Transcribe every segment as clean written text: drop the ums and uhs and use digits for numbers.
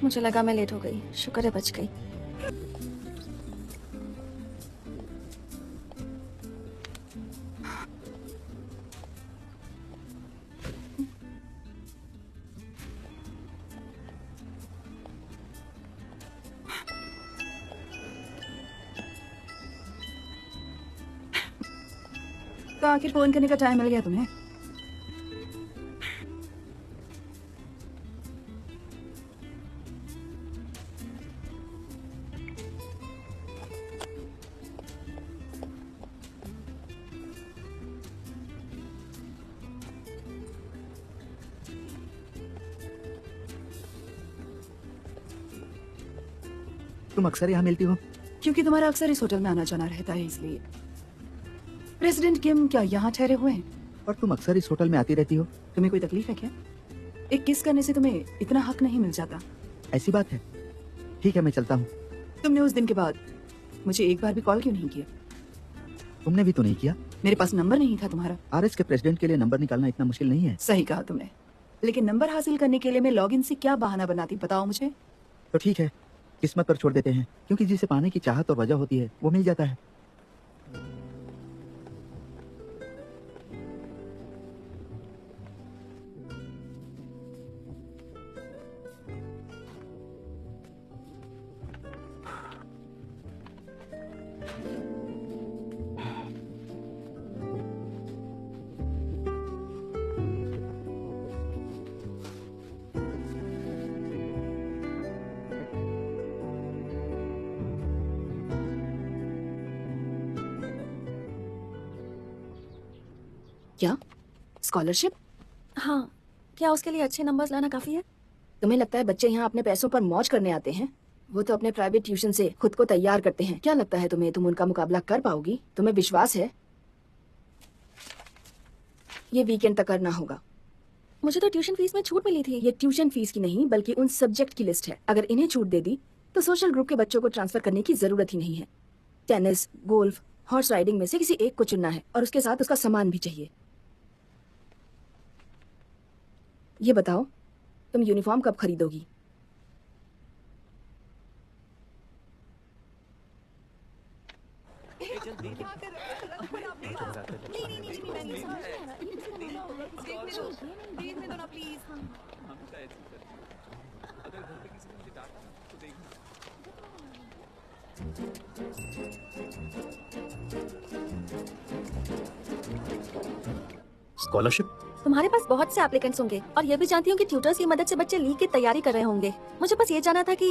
मुझे लगा मैं लेट हो गई, शुक्र है बच गई। तो आखिर फोन करने का टाइम मिल गया तुम्हें? तुम अक्सर यहाँ मिलती हो? क्योंकि तुम्हारा अक्सर इस होटल में आना जाना रहता है, इसलिए। प्रेसिडेंट किम क्या यहाँ ठहरे हुए हैं? और तुम अक्सर इस होटल में आती रहती हो? तुम्हें कोई तकलीफ है क्या? एक किस करने से तुम्हें इतना हक नहीं मिल जाता। ऐसी बात है? ठीक है, मैं चलता हूँ। तुमने उस दिन के बाद मुझे एक बार भी कॉल क्यों नहीं किया? तुमने भी तो नहीं किया। मेरे पास नंबर नहीं था तुम्हारा। आरएस के प्रेसिडेंट के लिए नंबर निकालना इतना मुश्किल नहीं है। सही कहा तुमने, लेकिन नंबर हासिल करने के लिए मैं लॉगिन से क्या बहाना बनाती, बताओ मुझे। तो ठीक है, किस्मत पर छोड़ देते हैं, क्योंकि जिसे पाने की चाहत और वजह होती है वो मिल जाता है। क्या स्कॉलरशिप? हाँ, क्या उसके लिए अच्छे नंबर्स लाना काफी है? तुम्हें लगता है बच्चे यहाँ अपने पैसों पर मौज करने आते हैं? वो तो अपने प्राइवेट ट्यूशन से खुद को तैयार करते हैं। क्या लगता है तुम्हें तुम उनका मुकाबला कर पाओगी? तुम्हें विश्वास है? ये वीकेंड तक करना होगा। मुझे तो ट्यूशन फीस में छूट मिली थी। ये ट्यूशन फीस की नहीं बल्कि उन सब्जेक्ट की लिस्ट है। अगर इन्हें छूट दे दी तो सोशल ग्रुप के बच्चों को ट्रांसफर करने की जरूरत ही नहीं है। टेनिस, गोल्फ, हॉर्स राइडिंग में से किसी एक को चुनना है और उसके साथ उसका सामान भी चाहिए। ये बताओ, तुम यूनिफॉर्म कब खरीदोगी? स्कॉलरशिप? तुम्हारे पास बहुत से एप्लीकेंट्स होंगे और ये भी जानती हूँ कि ट्यूटर्स की मदद से बच्चे लीग की तैयारी कर रहे होंगे। मुझे बस ये जानना था कि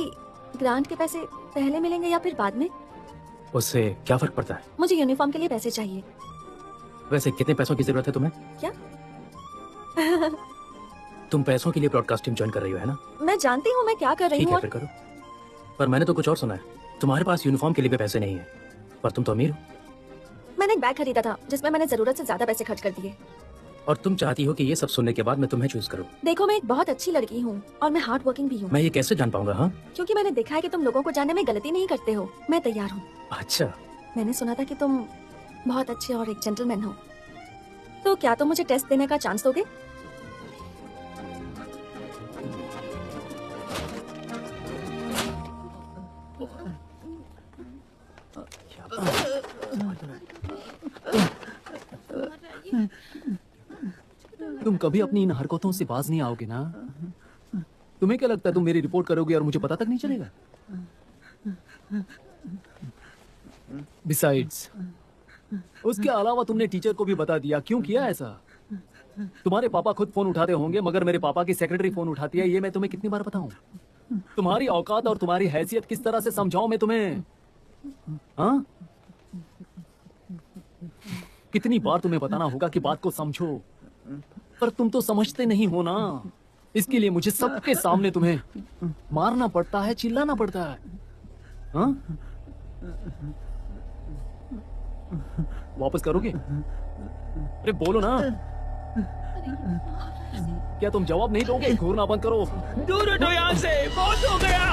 ग्रांट के पैसे पहले मिलेंगे या फिर बाद में? उससे क्या फर्क पड़ता है? मुझे यूनिफॉर्म के लिए पैसे चाहिए। वैसे कितने पैसों की जरूरत है तुम्हें? क्या? तुम पैसों के लिए ब्रॉडकास्टिंग ज्वाइन कर रही हो, है ना? मैं जानती हूँ मैं क्या कर रही ठीक हूँ। है, फिर करो। पर मैंने तो कुछ और सुना है। तुम्हारे पास यूनिफॉर्म के लिए भी पैसे नहीं है, पर तुम तो अमीर हो। मैंने एक बैग खरीदा था जिसमें मैंने जरूरत से ज्यादा पैसे खर्च कर दिए। और तुम चाहती हो कि ये सब सुनने के बाद मैं तुम्हें चूज करूं। देखो, मैं एक बहुत अच्छी लड़की हूँ और मैं हार्ड वर्किंग भी हूँ। मैं ये कैसे जान पाऊंगा? हाँ, क्योंकि मैंने देखा है कि तुम लोगों को जानने में गलती नहीं करते हो। मैं तैयार हूँ। अच्छा। मैंने सुना था कि तुम बहुत अच्छे और एक जेंटलमैन हो। तो क्या तुम मुझे टेस्ट देने का चांस दोगे? तुम कभी अपनी इन हरकतों से बाज नहीं आओगे ना? तुम्हें क्या लगता है तुम मेरी रिपोर्ट करोगे और मुझे पता तक नहीं चलेगा? बिसाइड्स, उसके अलावा तुमने टीचर को भी बता दिया। क्यों किया ऐसा? तुम्हारे पापा खुद फोन उठाते होंगे, मगर मेरे पापा की सेक्रेटरी फोन उठाती है। ये मैं तुम्हें कितनी बार बताऊं? तुम्हारी औकात और तुम्हारी हैसियत किस तरह से समझाऊं मैं तुम्हें? हाँ, कितनी बार तुम्हें बताना होगा कि बात को समझो, पर तुम तो समझते नहीं हो ना। इसके लिए मुझे सबके सामने तुम्हें मारना पड़ता है, चिल्लाना पड़ता है। हाँ? वापस करोगे? अरे बोलो ना। क्या तुम जवाब नहीं दोगे? घूरना बंद करो। दूर हटो यहाँ से, बहुत हो गया।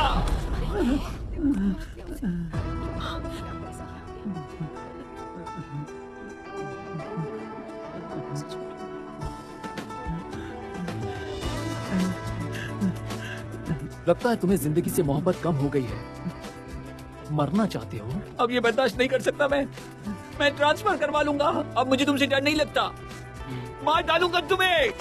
लगता है तुम्हें जिंदगी से मोहब्बत कम हो गई है। मरना चाहते हो? अब ये बर्दाश्त नहीं कर सकता मैं ट्रांसफर करवा लूंगा। अब मुझे तुमसे डर नहीं लगता। मार डालूंगा तुम्हें।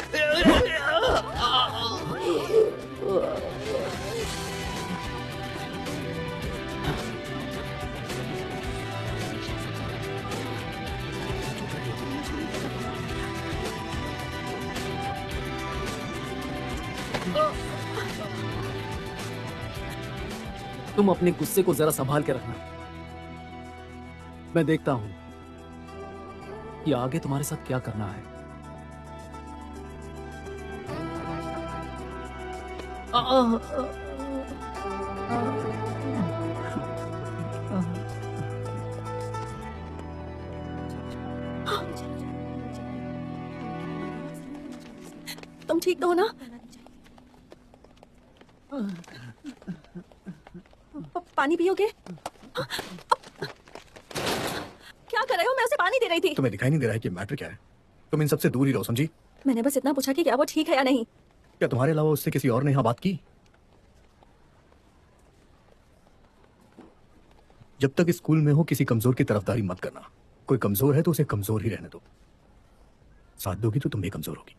तुम अपने गुस्से को जरा संभाल के रखना। मैं देखता हूं कि आगे तुम्हारे साथ क्या करना है। तुम ठीक तो हो ना? पानी पियोगे? क्या कर रहे हो? मैं उसे पानी दे रही थी। तुम्हें दिखाई नहीं दे रहा है कि मैटर क्या है? तुम इन सबसे दूर ही रहो, समझी? मैंने बस इतना पूछा कि क्या वो ठीक है या नहीं। क्या तुम्हारे अलावा उससे किसी और ने यहाँ बात की? जब तक स्कूल में हो किसी कमजोर की तरफदारी मत करना। कोई कमजोर है तो उसे कमजोर ही रहने दो। साथ दोगी तो तुम भी कमजोर होगी।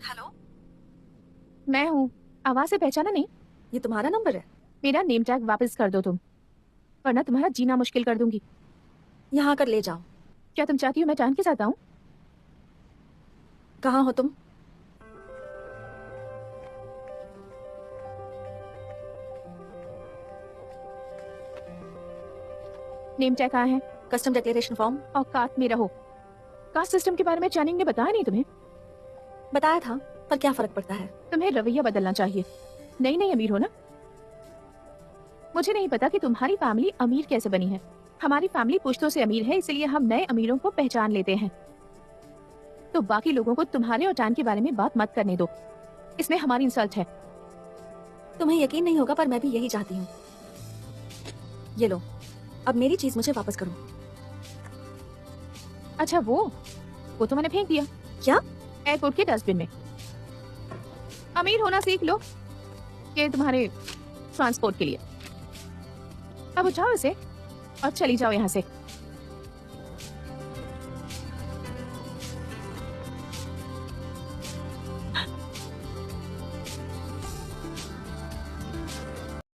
हेलो, मैं हूँ। आवाज से पहचाना नहीं? ये तुम्हारा नंबर है? मेरा नेम टैग वापस कर दो तुम, वरना तुम्हारा जीना मुश्किल कर दूंगी। यहाँ आकर ले जाओ। क्या तुम चाहती हो मैं जान के साथ आऊँ? कहाँ हो तुम? नेम टैग कहाँ है? Custom declaration form. औकात में रहो। कास्ट सिस्टम के बारे में चैनिंग ने बताया नहीं तुम्हें? बताया था, पर क्या फर्क पड़ता है? तुम्हें रवैया बदलना चाहिए। नई नई अमीर हो ना? मुझे नहीं पता कि तुम्हारी फैमिली अमीर कैसे बनी है। हमारी फैमिली पुश्तों से अमीर है, इसलिए हम नए अमीरों को पहचान लेते हैं। तो बाकी लोगों को तुम्हारे और टैन के बारे में बात मत करने दो। इसमें हमारी इंसल्ट है। तुम्हें यकीन नहीं होगा, पर मैं भी यही चाहती हूँ। ये लो, अब मेरी चीज मुझे वापस करो। अच्छा वो तो मैंने फेंक दिया। क्या? एयरपोर्ट के डस्टबिन में। अमीर होना सीख लो कि तुम्हारे ट्रांसपोर्ट के लिए। अब उठाओ इसे और चली जाओ यहाँ से।